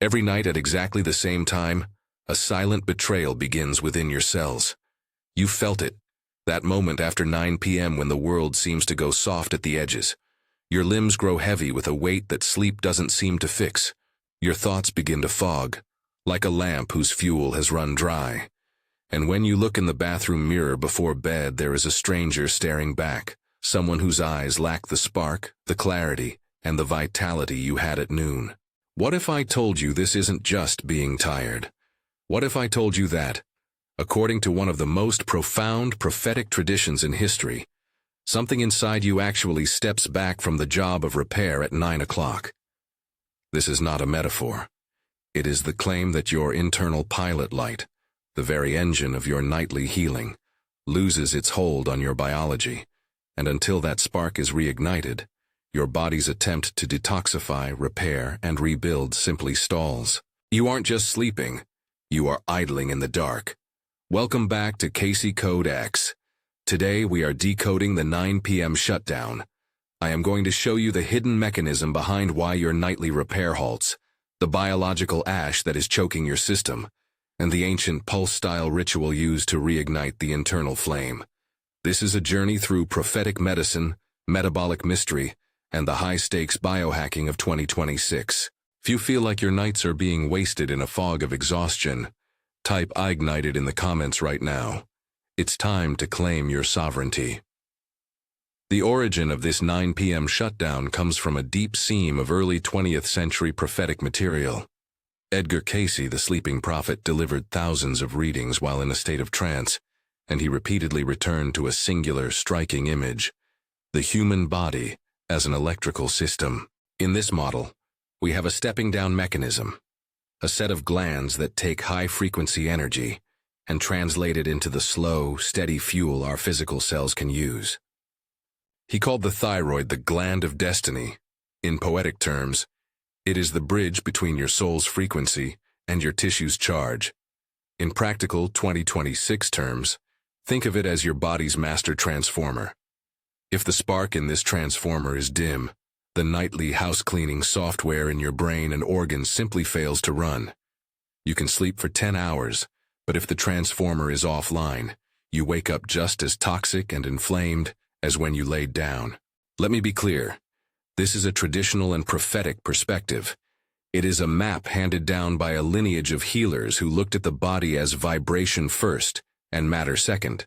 Every night at exactly the same time, a silent betrayal begins within your cells. You felt it, that moment after 9 p.m. when the world seems to go soft at the edges. Your limbs grow heavy with a weight that sleep doesn't seem to fix. Your thoughts begin to fog, like a lamp whose fuel has run dry. And when you look in the bathroom mirror before bed, there is a stranger staring back, someone whose eyes lack the spark, the clarity, and the vitality you had at noon. What if I told you this isn't just being tired? What if I told you that, according to one of the most profound prophetic traditions in history, something inside you actually steps back from the job of repair at 9 o'clock? This is not a metaphor. It is the claim that your internal pilot light, the very engine of your nightly healing, loses its hold on your biology, and until that spark is reignited, your body's attempt to detoxify, repair, and rebuild simply stalls. You aren't just sleeping, you are idling in the dark. Welcome back to Cayce Code X. Today we are decoding the 9 p.m. shutdown. I am going to show you the hidden mechanism behind why your nightly repair halts, the biological ash that is choking your system, and the ancient pulse-style ritual used to reignite the internal flame. This is a journey through prophetic medicine, metabolic mystery, and the high-stakes biohacking of 2026. If you feel like your nights are being wasted in a fog of exhaustion, type "ignited" in the comments right now. It's time to claim your sovereignty. The origin of this 9 p.m. shutdown comes from a deep seam of early 20th century prophetic material. Edgar Cayce, the sleeping prophet, delivered thousands of readings while in a state of trance, and he repeatedly returned to a singular, striking image: the human body as an electrical system. In this model, we have a stepping-down mechanism, a set of glands that take high-frequency energy and translate it into the slow, steady fuel our physical cells can use. He called the thyroid the gland of destiny. In poetic terms, it is the bridge between your soul's frequency and your tissue's charge. In practical 2026 terms, think of it as your body's master transformer. If the spark in this transformer is dim, the nightly house-cleaning software in your brain and organs simply fails to run. You can sleep for 10 hours, but if the transformer is offline, you wake up just as toxic and inflamed as when you laid down. Let me be clear. This is a traditional and prophetic perspective. It is a map handed down by a lineage of healers who looked at the body as vibration first and matter second.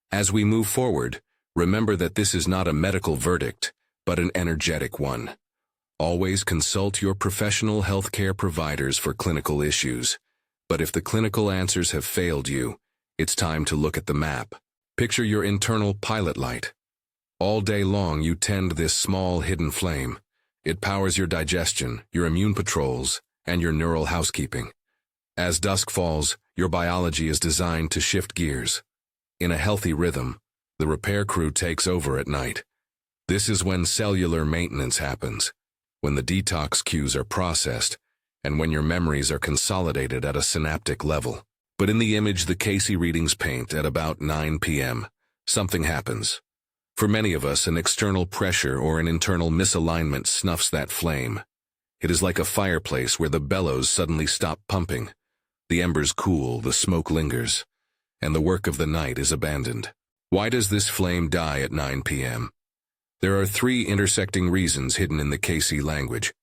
As we move forward, remember that this is not a medical verdict, but an energetic one. Always consult your professional healthcare providers for clinical issues. But if the clinical answers have failed you, it's time to look at the map. Picture your internal pilot light. All day long you tend this small hidden flame. It powers your digestion, your immune patrols, and your neural housekeeping. As dusk falls, your biology is designed to shift gears. In a healthy rhythm, the repair crew takes over at night. This is when cellular maintenance happens, when the detox cues are processed, and when your memories are consolidated at a synaptic level. But in the image the Cayce readings paint at about 9 p.m., something happens. For many of us, an external pressure or an internal misalignment snuffs that flame. It is like a fireplace where the bellows suddenly stop pumping. The embers cool, the smoke lingers, and the work of the night is abandoned. Why does this flame die at 9 p.m.? There are three intersecting reasons hidden in the Cayce language.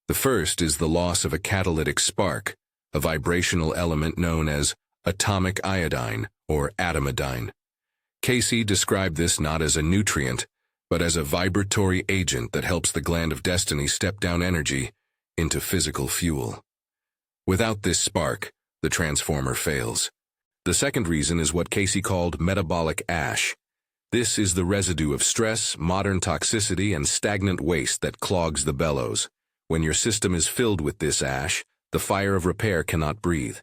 The first is the loss of a catalytic spark, a vibrational element known as atomic iodine or atomadine. Cayce described this not as a nutrient, but as a vibratory agent that helps the gland of destiny step down energy into physical fuel. Without this spark, the transformer fails. The second reason is what Cayce called metabolic ash. This is the residue of stress, modern toxicity, and stagnant waste that clogs the bellows. When your system is filled with this ash, the fire of repair cannot breathe.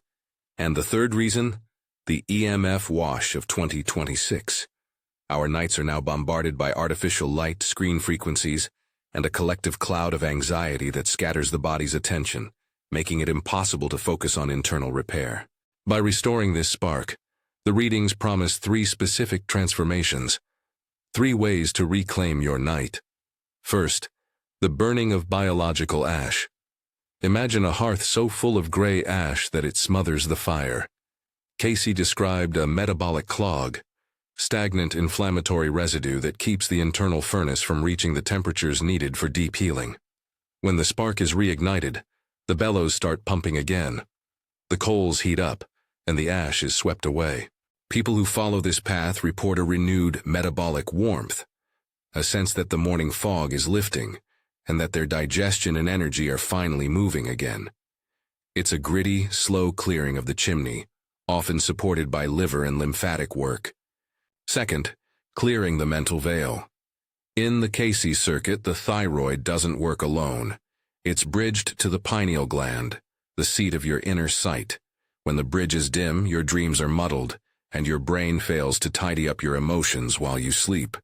And the third reason? The EMF wash of 2026. Our nights are now bombarded by artificial light, screen frequencies, and a collective cloud of anxiety that scatters the body's attention, making it impossible to focus on internal repair. By restoring this spark, the readings promise three specific transformations, 3 ways to reclaim your night. First, the burning of biological ash. Imagine a hearth so full of gray ash that it smothers the fire. Cayce described a metabolic clog, stagnant inflammatory residue that keeps the internal furnace from reaching the temperatures needed for deep healing. When the spark is reignited, the bellows start pumping again. The coals heat up, and the ash is swept away. People who follow this path report a renewed metabolic warmth, a sense that the morning fog is lifting, and that their digestion and energy are finally moving again. It's a gritty, slow clearing of the chimney, often supported by liver and lymphatic work. Second, clearing the mental veil. In the Cayce circuit, the thyroid doesn't work alone. It's bridged to the pineal gland, the seat of your inner sight. When the bridge is dim, your dreams are muddled, and your brain fails to tidy up your emotions while you sleep.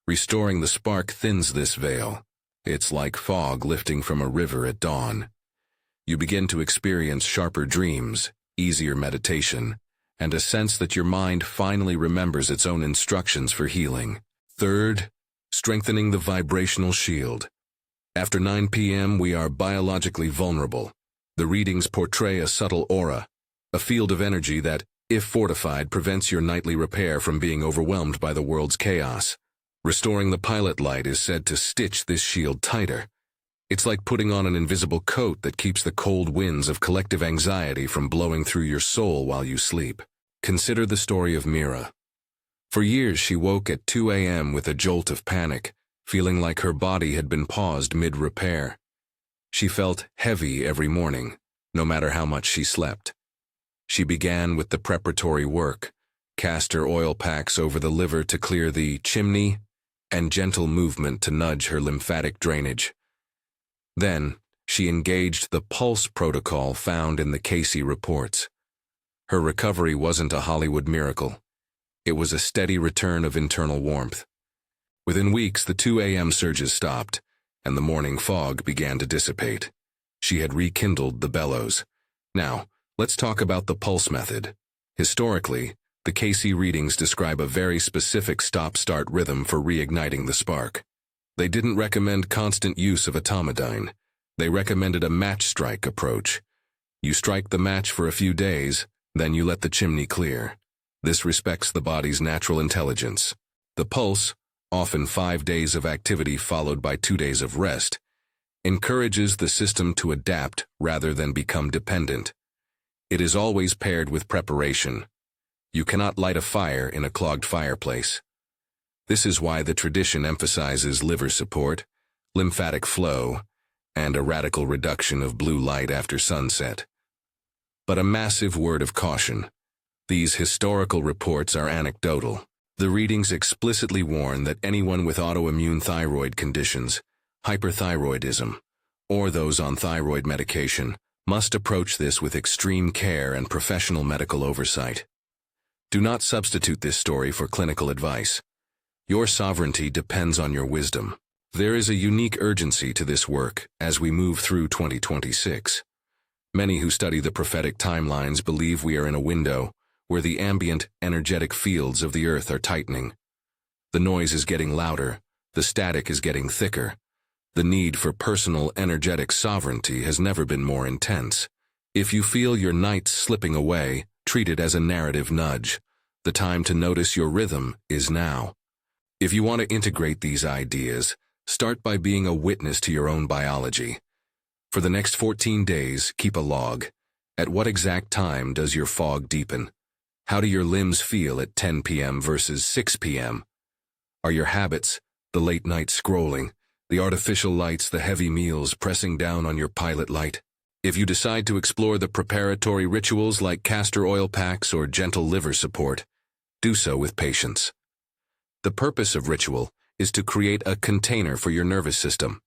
Restoring the spark thins this veil. It's like fog lifting from a river at dawn. You begin to experience sharper dreams, easier meditation, and a sense that your mind finally remembers its own instructions for healing. Third, strengthening the vibrational shield. After 9 p.m., we are biologically vulnerable. The readings portray a subtle aura, a field of energy that, if fortified, prevents your nightly repair from being overwhelmed by the world's chaos. Restoring the pilot light is said to stitch this shield tighter. It's like putting on an invisible coat that keeps the cold winds of collective anxiety from blowing through your soul while you sleep. Consider the story of Mira. For years she woke at 2 a.m. with a jolt of panic, feeling like her body had been paused mid-repair. She felt heavy every morning, no matter how much she slept. She began with the preparatory work, castor oil packs over the liver to clear the chimney, and gentle movement to nudge her lymphatic drainage. Then, she engaged the pulse protocol found in the Cayce reports. Her recovery wasn't a Hollywood miracle. It was a steady return of internal warmth. Within weeks, the 2 a.m. surges stopped, and the morning fog began to dissipate. She had rekindled the bellows. Now, let's talk about the pulse method. Historically, the Cayce readings describe a very specific stop-start rhythm for reigniting the spark. They didn't recommend constant use of etomidine. They recommended a match strike approach. You strike the match for a few days, then you let the chimney clear. This respects the body's natural intelligence. The pulse, often 5 days of activity followed by 2 days of rest, encourages the system to adapt rather than become dependent. It is always paired with preparation. You cannot light a fire in a clogged fireplace. This is why the tradition emphasizes liver support, lymphatic flow, and a radical reduction of blue light after sunset. But a massive word of caution. These historical reports are anecdotal. The readings explicitly warn that anyone with autoimmune thyroid conditions, hyperthyroidism, or those on thyroid medication must approach this with extreme care and professional medical oversight. Do not substitute this story for clinical advice. Your sovereignty depends on your wisdom. There is a unique urgency to this work as we move through 2026. Many who study the prophetic timelines believe we are in a window where the ambient, energetic fields of the earth are tightening. The noise is getting louder, the static is getting thicker. The need for personal, energetic sovereignty has never been more intense. If you feel your nights slipping away, treat it as a narrative nudge. The time to notice your rhythm is now. If you want to integrate these ideas, start by being a witness to your own biology. For the next 14 days, keep a log. At what exact time does your fog deepen? How do your limbs feel at 10 p.m. versus 6 p.m.? Are your habits, the late night scrolling, the artificial lights, the heavy meals pressing down on your pilot light? If you decide to explore the preparatory rituals like castor oil packs or gentle liver support, do so with patience. The purpose of ritual is to create a container for your nervous system,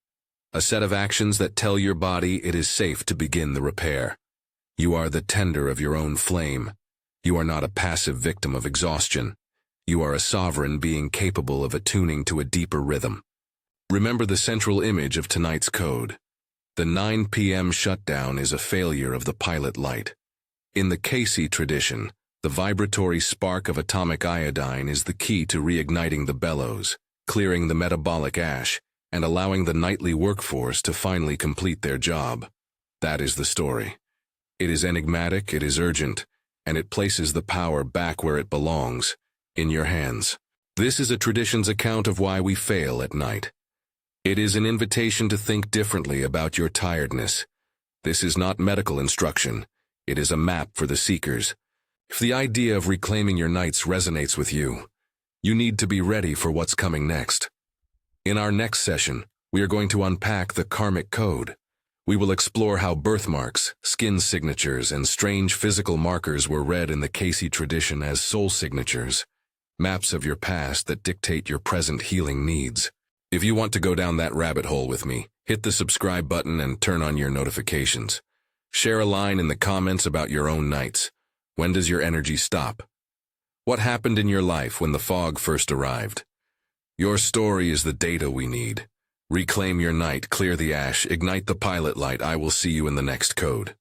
a set of actions that tell your body it is safe to begin the repair. You are the tender of your own flame. You are not a passive victim of exhaustion. You are a sovereign being capable of attuning to a deeper rhythm. Remember the central image of tonight's code. The 9 p.m. shutdown is a failure of the pilot light. In the Cayce tradition, the vibratory spark of atomic iodine is the key to reigniting the bellows, clearing the metabolic ash, and allowing the nightly workforce to finally complete their job. That is the story. It is enigmatic, it is urgent, and it places the power back where it belongs, in your hands. This is a tradition's account of why we fail at night. It is an invitation to think differently about your tiredness. This is not medical instruction. It is a map for the seekers. If the idea of reclaiming your nights resonates with you, you need to be ready for what's coming next. In our next session, we are going to unpack the karmic code. We will explore how birthmarks, skin signatures, and strange physical markers were read in the Cayce tradition as soul signatures, maps of your past that dictate your present healing needs. If you want to go down that rabbit hole with me, hit the subscribe button and turn on your notifications. Share a line in the comments about your own nights. When does your energy stop? What happened in your life when the fog first arrived? Your story is the data we need. Reclaim your night, clear the ash, ignite the pilot light. I will see you in the next code.